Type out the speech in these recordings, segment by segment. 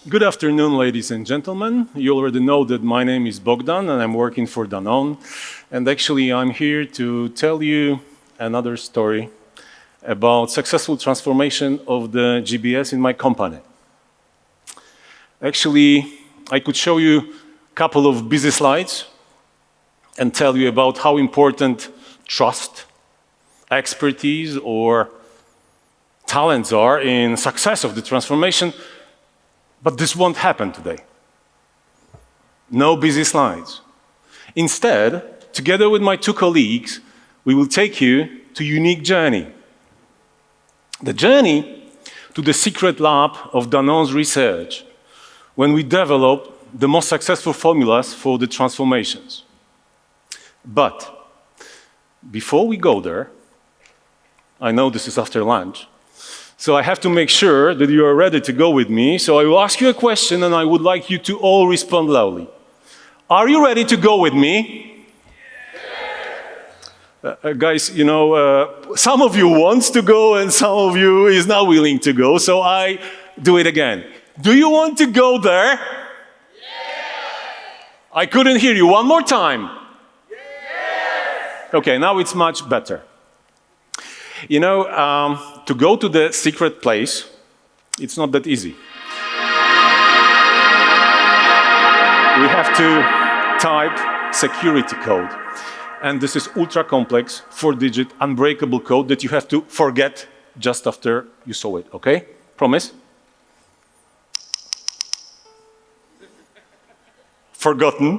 Good afternoon, ladies and gentlemen. You already know that my name is Bogdan and I'm working for Danone. And actually, I'm here to tell you another story about successful transformation of the GBS in my company. Actually, I could show you a couple of busy slides and tell you about how important trust, expertise, or talents are in success of the transformation, but this won't happen today. No busy slides. Instead, together with my two colleagues, we will take you to a unique journey. The journey to the secret lab of Danone's research, when we develop the most successful formulas for the transformations. But before we go there, I know this is after lunch, so I have to make sure that you are ready to go with me. So I will ask you a question and I would like you to all respond loudly. Are you ready to go with me? Guys, you know, some of you wants to go and some of you is not willing to go, so I do it again. Do you want to go there? Yes. I couldn't hear you. One more time. Yes. Okay, now it's much better. You know, to go to the secret place, it's not that easy. We have to type security code. And this is ultra complex, 4-digit, unbreakable code that you have to forget just after you saw it, okay? Promise? Forgotten.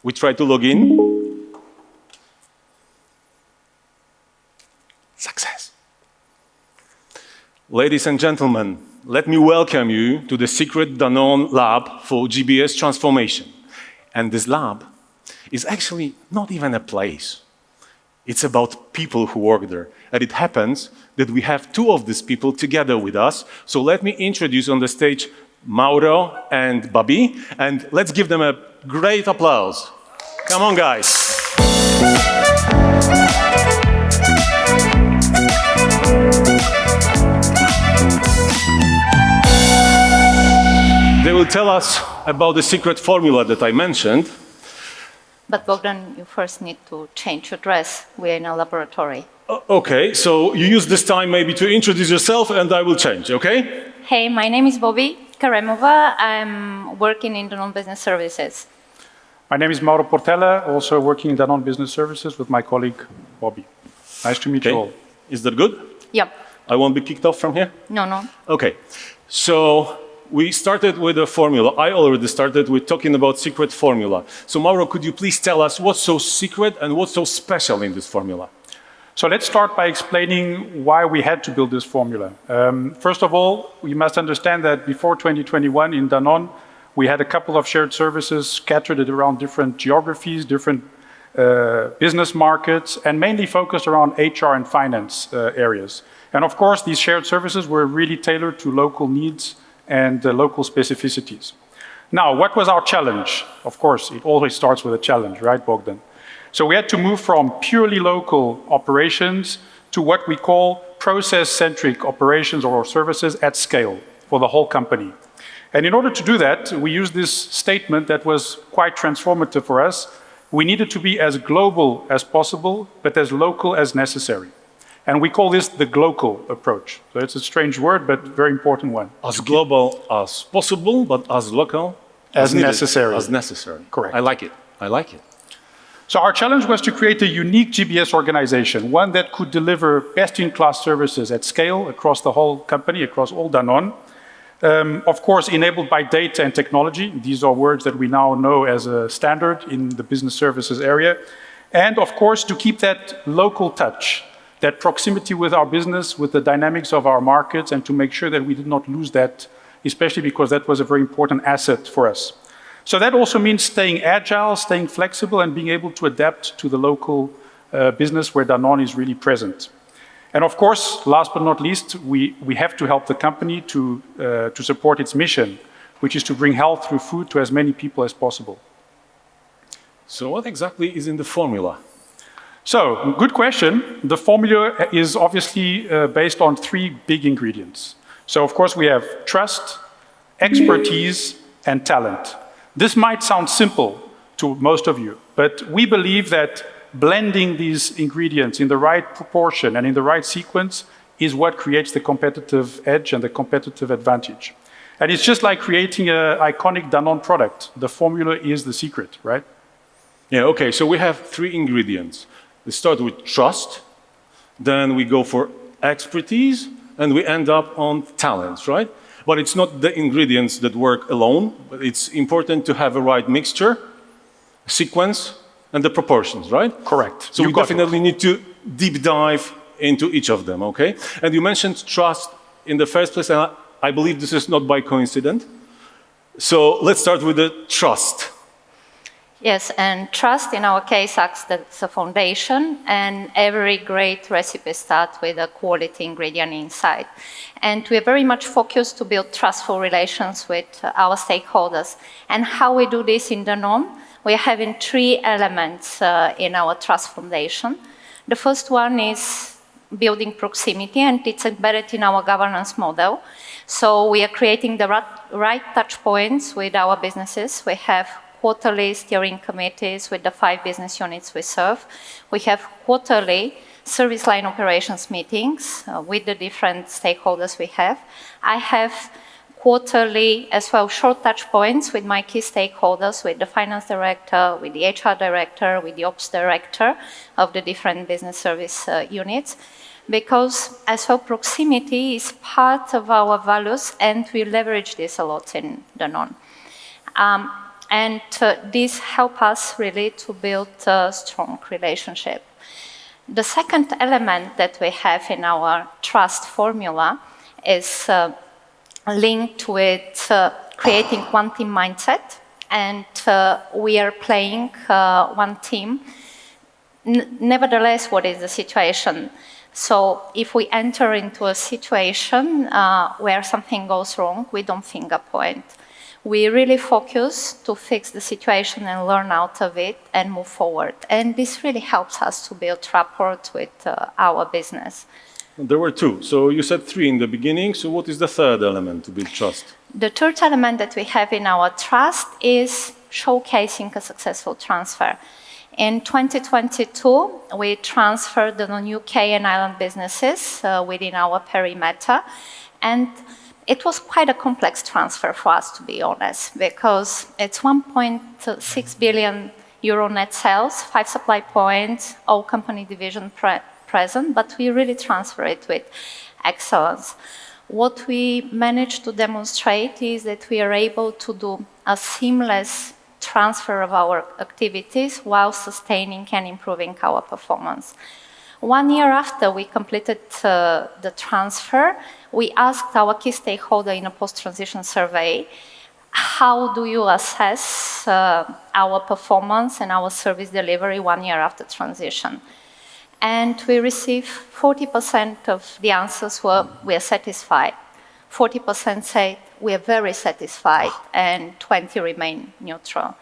We try to log in. Success. Ladies and gentlemen, let me welcome you to the secret Danone lab for GBS transformation. And this lab is actually not even a place. It's about people who work there. And it happens that we have two of these people together with us. So let me introduce on the stage Mauro and Bobby, and let's give them a great applause. Come on, guys. They will tell us about the secret formula that I mentioned. But Bogdan, you first need to change your dress. We're in a laboratory. Okay, so you use this time maybe to introduce yourself and I will change, okay? Hey, my name is Karemova. I'm working in Danone Business Services. My name is Mauro Portela, also working in Danone Business Services with my colleague, Bobby. Nice to meet you all. Is that good? Yep. I won't be kicked off from here? No. Okay, so we started with a formula. I already started with talking about secret formula. So Mauro, could you please tell us what's so secret and what's so special in this formula? So let's start by explaining why we had to build this formula. First of all, we must understand that before 2021 in Danone, we had a couple of shared services scattered around different geographies, different business markets, and mainly focused around HR and finance areas. And of course, these shared services were really tailored to local needs and local specificities. Now, what was our challenge? Of course, it always starts with a challenge, right, Bogdan? So we had to move from purely local operations to what we call process-centric operations or services at scale for the whole company. And in order to do that, we used this statement that was quite transformative for us. We needed to be as global as possible, but as local as necessary. And we call this the GLOCAL approach. So it's a strange word, but very important one. As global as possible, but as local as necessary. As necessary. Correct. I like it. I like it. So our challenge was to create a unique GBS organization, one that could deliver best-in-class services at scale across the whole company, across all Danone. Of course, enabled by data and technology. These are words that we now know as a standard in the business services area. And of course, to keep that local touch, that proximity with our business, with the dynamics of our markets, and to make sure that we did not lose that, especially because that was a very important asset for us. So that also means staying agile, staying flexible, and being able to adapt to the local business where Danone is really present. And of course, last but not least, we have to help the company to support its mission, which is to bring health through food to as many people as possible. So what exactly is in the formula? So, good question. The formula is obviously based on 3 big ingredients. So, of course, we have trust, expertise, and talent. This might sound simple to most of you, but we believe that blending these ingredients in the right proportion and in the right sequence is what creates the competitive edge and the competitive advantage. And it's just like creating an iconic Danone product. The formula is the secret, right? Yeah, okay, so we have 3 ingredients. We start with trust, then we go for expertise, and we end up on talents, right? But it's not the ingredients that work alone, but it's important to have a right mixture, sequence, and the proportions, right? Correct. So we definitely need to deep dive into each of them, okay? And you mentioned trust in the first place, and I believe this is not by coincidence. So let's start with the trust. Yes, and trust in our case acts as a foundation, and every great recipe starts with a quality ingredient inside. And we are very much focused to build trustful relations with our stakeholders. And how we do this in Danone, we are having 3 elements in our trust foundation. The first one is building proximity, and it's embedded in our governance model. So we are creating the right touch points with our businesses. We have quarterly steering committees with the 5 business units we serve. We have quarterly service line operations meetings with the different stakeholders we have. I have quarterly as well short touch points with my key stakeholders, with the finance director, with the HR director, with the ops director of the different business service units. Because as well proximity is part of our values, and we leverage this a lot in Danone. And this helps us really to build a strong relationship. The second element that we have in our trust formula is linked with creating one team mindset, and we are playing one team. Nevertheless, what is the situation? So if we enter into a situation where something goes wrong, we don't finger point. We really focus to fix the situation and learn out of it and move forward. And this really helps us to build rapport with our business. There were 2. So you said 3 in the beginning. So what is the third element to build trust? The third element that we have in our trust is showcasing a successful transfer. In 2022, we transferred the UK and Ireland businesses within our perimeter. And it was quite a complex transfer for us, to be honest, because it's 1.6 billion euro net sales, 5 supply points, all company division present, but we really transfer it with excellence. What we managed to demonstrate is that we are able to do a seamless transfer of our activities while sustaining and improving our performance. 1 year after we completed the transfer, we asked our key stakeholder in a post-transition survey, how do you assess our performance and our service delivery 1 year after transition? And we received 40% of the answers were, we are satisfied. 40% said, we are very satisfied, and 20 remain neutral.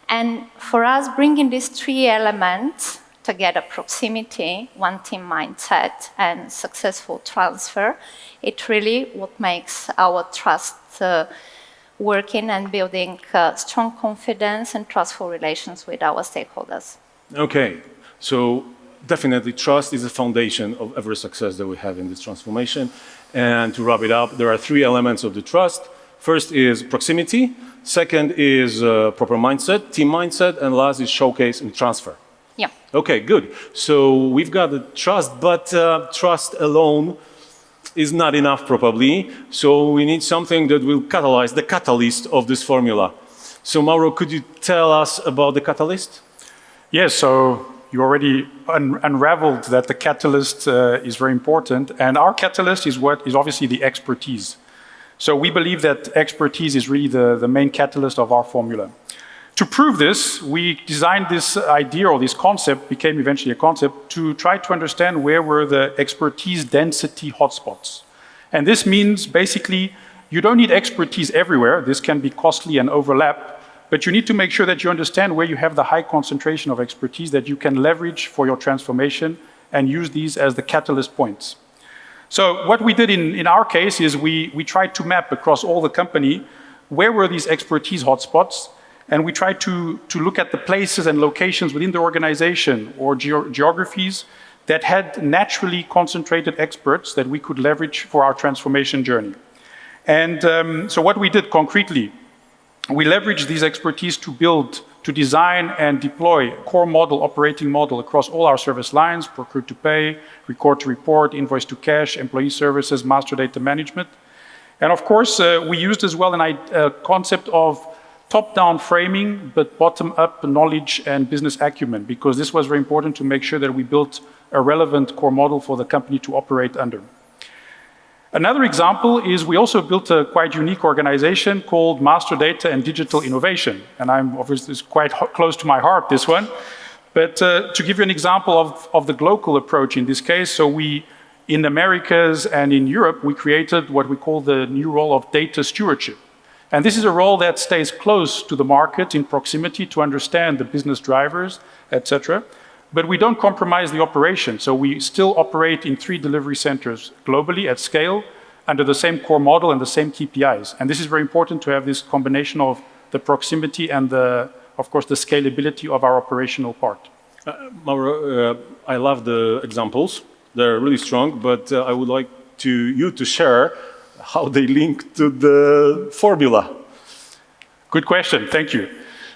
And for us, bringing these 3 elements together, proximity, one team mindset, and successful transfer, it really what makes our trust working and building strong confidence and trustful relations with our stakeholders. Okay, so definitely trust is the foundation of every success that we have in this transformation. And to wrap it up, there are 3 elements of the trust. First is proximity, second is proper mindset, team mindset, and last is showcase and transfer. Yeah. Okay, good. So we've got the trust, but trust alone is not enough probably. So we need something that will catalyze, the catalyst of this formula. So Mauro, could you tell us about the catalyst? Yes, so you already unraveled that the catalyst is very important, and our catalyst is what is obviously the expertise. So we believe that expertise is really the main catalyst of our formula. To prove this, we designed this idea, or this concept became eventually a concept, to try to understand where were the expertise density hotspots. And this means basically you don't need expertise everywhere. This can be costly and overlap, but you need to make sure that you understand where you have the high concentration of expertise that you can leverage for your transformation and use these as the catalyst points. So what we did in our case is we tried to map across all the company where were these expertise hotspots, and we tried to look at the places and locations within the organization or geographies that had naturally concentrated experts that we could leverage for our transformation journey. And so what we did concretely, we leveraged these expertise to design and deploy a core model, operating model across all our service lines: procure to pay, record to report, invoice to cash, employee services, master data management. And of course, we used as well a concept of top-down framing, but bottom-up knowledge and business acumen, because this was very important to make sure that we built a relevant core model for the company to operate under. Another example is we also built a quite unique organization called Master Data and Digital Innovation. And I'm obviously, it's quite close to my heart, this one. But to give you an example of the global approach in this case, so in Americas and in Europe, we created what we call the new role of data stewardship. And this is a role that stays close to the market, in proximity, to understand the business drivers, etc. But we don't compromise the operation. So we still operate in 3 delivery centers globally at scale, under the same core model and the same KPIs. And this is very important to have this combination of the proximity and, of course, the scalability of our operational part. Mauro, I love the examples. They're really strong, but I would like you to share how they link to the formula. Good question, thank you.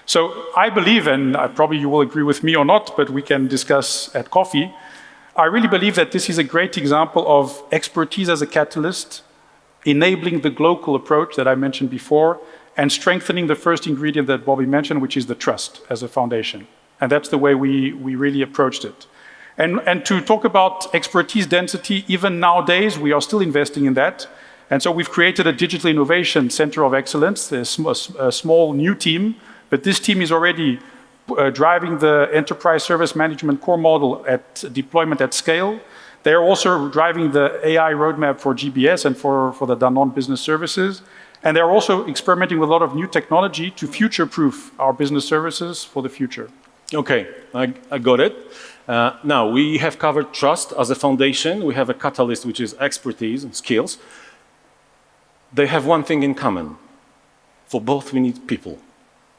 So I believe, and probably you will agree with me or not, but we can discuss at coffee, I really believe that this is a great example of expertise as a catalyst, enabling the global approach that I mentioned before, and strengthening the first ingredient that Bobby mentioned, which is the trust as a foundation. And that's the way we really approached it. And to talk about expertise density, even nowadays, we are still investing in that. And so we've created a digital innovation center of excellence, a small new team, but this team is already driving the enterprise service management core model at deployment at scale. They are also driving the AI roadmap for GBS and for the Danone Business Services. And they're also experimenting with a lot of new technology to future-proof our business services for the future. Okay, I got it. Now, we have covered trust as a foundation. We have a catalyst, which is expertise and skills. They have one thing in common. For both, we need people,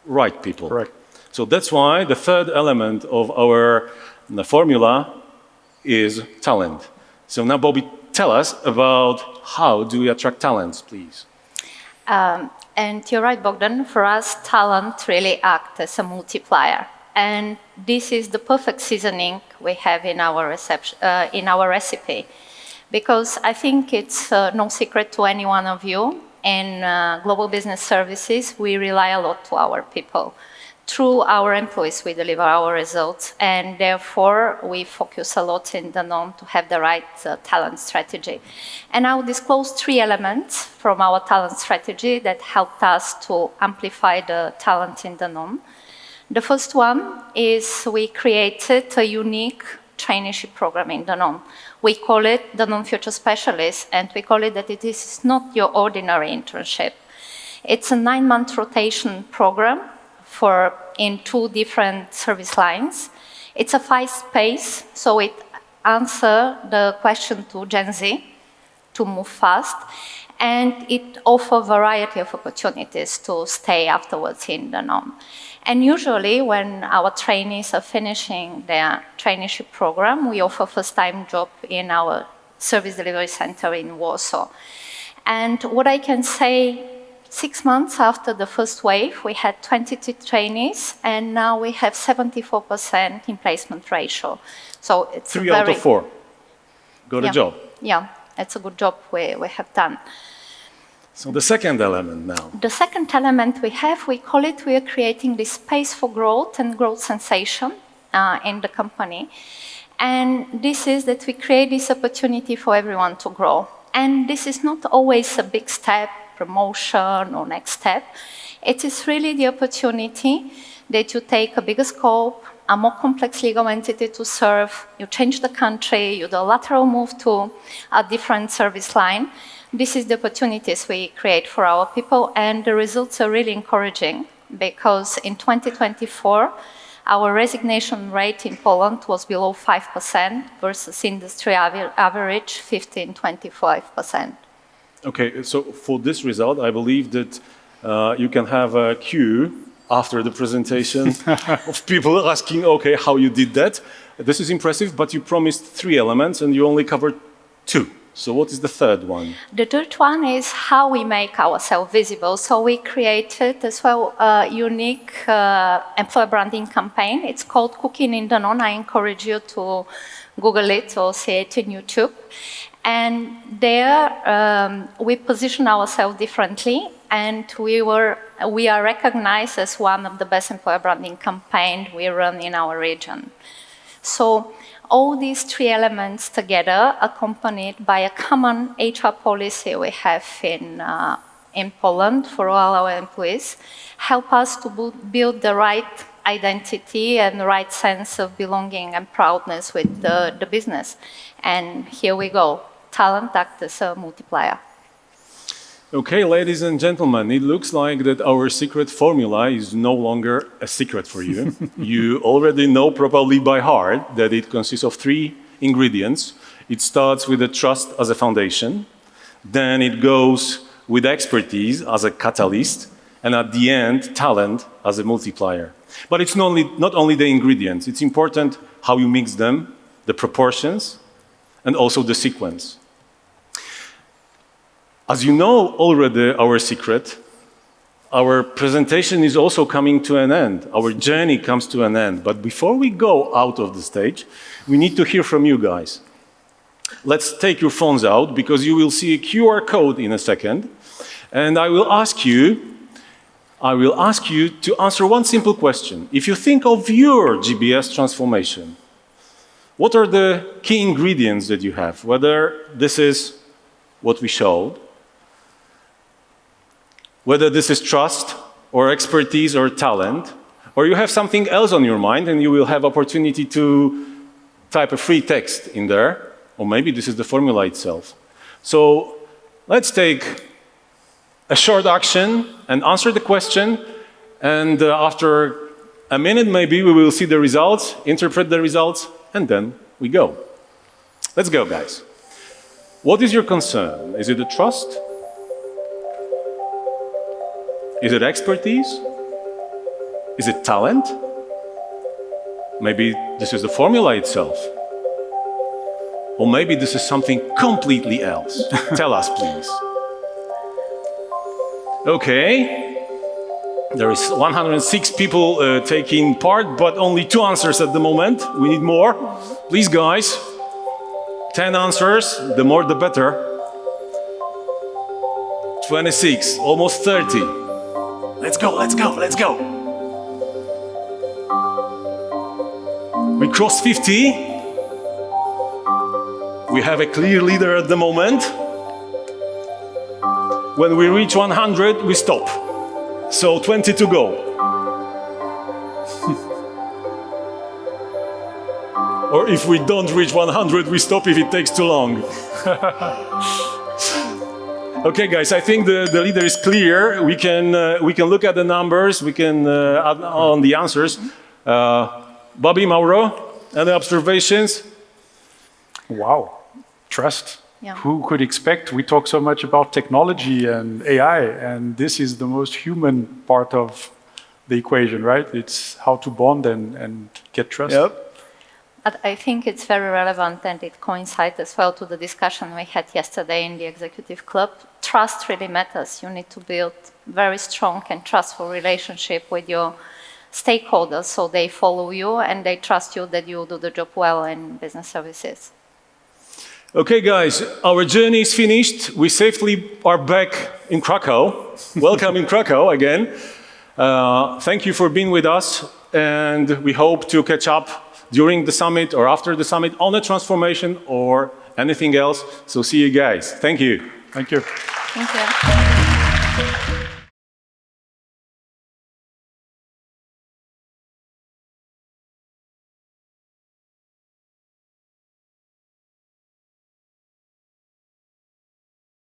right people. Correct. So that's why the third element of our formula is talent. So now, Bobby, tell us about how do we attract talents, please. And you're right, Bogdan. For us, talent really acts as a multiplier. And this is the perfect seasoning we have in our recipe. Because I think it's no secret to any one of you, in global business services, we rely a lot to our people. Through our employees, we deliver our results, and therefore we focus a lot in Danone to have the right talent strategy. And I will disclose 3 elements from our talent strategy that helped us to amplify the talent in Danone. The first one is we created a unique traineeship program in Danone. We call it Danone Future Specialist, and we call it that it is not your ordinary internship. It's a 9-month rotation program in 2 different service lines. It's a fast pace, so it answers the question to Gen Z to move fast, and it offers a variety of opportunities to stay afterwards in Danone. And usually when our trainees are finishing their traineeship program, we offer first-time job in our service delivery center in Warsaw. And what I can say, 6 months after the first wave, we had 22 trainees, and now we have 74% in placement ratio. So it's 3 out of 4 got a job. Yeah, it's a good job we have done. So the second element now. The second element we call it, we are creating this space for growth and growth sensation in the company. And this is that we create this opportunity for everyone to grow. And this is not always a big step, promotion or next step. It is really the opportunity that you take a bigger scope, a more complex legal entity to serve, you change the country, you do a lateral move to a different service line. This is the opportunities we create for our people, and the results are really encouraging because in 2024, Our resignation rate in Poland was below 5% versus industry average 15-25%. Okay, so for this result, I believe that you can have a queue after the presentation of people asking, okay, how you did that. This is impressive, but you promised 3 elements and you only covered 2. So what is the third one? The third one is how we make ourselves visible. So we created as well a unique employer branding campaign. It's called Cooking in Danone. I encourage you to Google it or see it in YouTube. And there we position ourselves differently, and we are recognized as one of the best employer branding campaigns we run in our region. So all these 3 elements together, accompanied by a common HR policy we have in Poland for all our employees, help us to build the right identity and the right sense of belonging and proudness with the business. And here we go. Talent acts as a multiplier. Okay, ladies and gentlemen, it looks like that our secret formula is no longer a secret for you. You already know probably by heart that it consists of 3 ingredients. It starts with the trust as a foundation, then it goes with expertise as a catalyst, and at the end, talent as a multiplier. But it's not only the ingredients, it's important how you mix them, the proportions, and also the sequence. As you know already our secret, our presentation is also coming to an end. Our journey comes to an end. But before we go out of the stage, we need to hear from you guys. Let's take your phones out because you will see a QR code in a second. And I will ask you to answer one simple question. If you think of your GBS transformation, what are the key ingredients that you have? Whether this is what we showed, whether this is trust or expertise or talent, or you have something else on your mind and you will have opportunity to type a free text in there, or maybe this is the formula itself. So let's take a short action and answer the question, and after a minute maybe we will see the results, interpret the results, and then we go. Let's go, guys. What is your concern? Is it the trust? Is it expertise? Is it talent? Maybe this is the formula itself. Or maybe this is something completely else. Tell us, please. Okay. There is 106 people taking part, but only 2 answers at the moment. We need more. Please, guys. 10 answers, the more the better. 26, almost 30. Let's go, let's go, let's go. We crossed 50. We have a clear leader at the moment. When we reach 100, we stop. So 20 to go. Or if we don't reach 100, we stop if it takes too long. Okay, guys, I think the leader is clear. We can look at the numbers. We can add on the answers. Bobby, Mauro, any observations? Wow, trust. Yeah. Who could expect? We talk so much about technology and AI, and this is the most human part of the equation, right? It's how to bond and get trust. Yep. But I think it's very relevant, and it coincides as well to the discussion we had yesterday in the executive club. Trust really matters. You need to build very strong and trustful relationship with your stakeholders so they follow you and they trust you that you do the job well in business services. Okay, guys, our journey is finished. We safely are back in Krakow. Welcome in Krakow again. Thank you for being with us, and we hope to catch up during the summit or after the summit on a transformation or anything else. So see you guys. Thank you. Thank you. Thank you.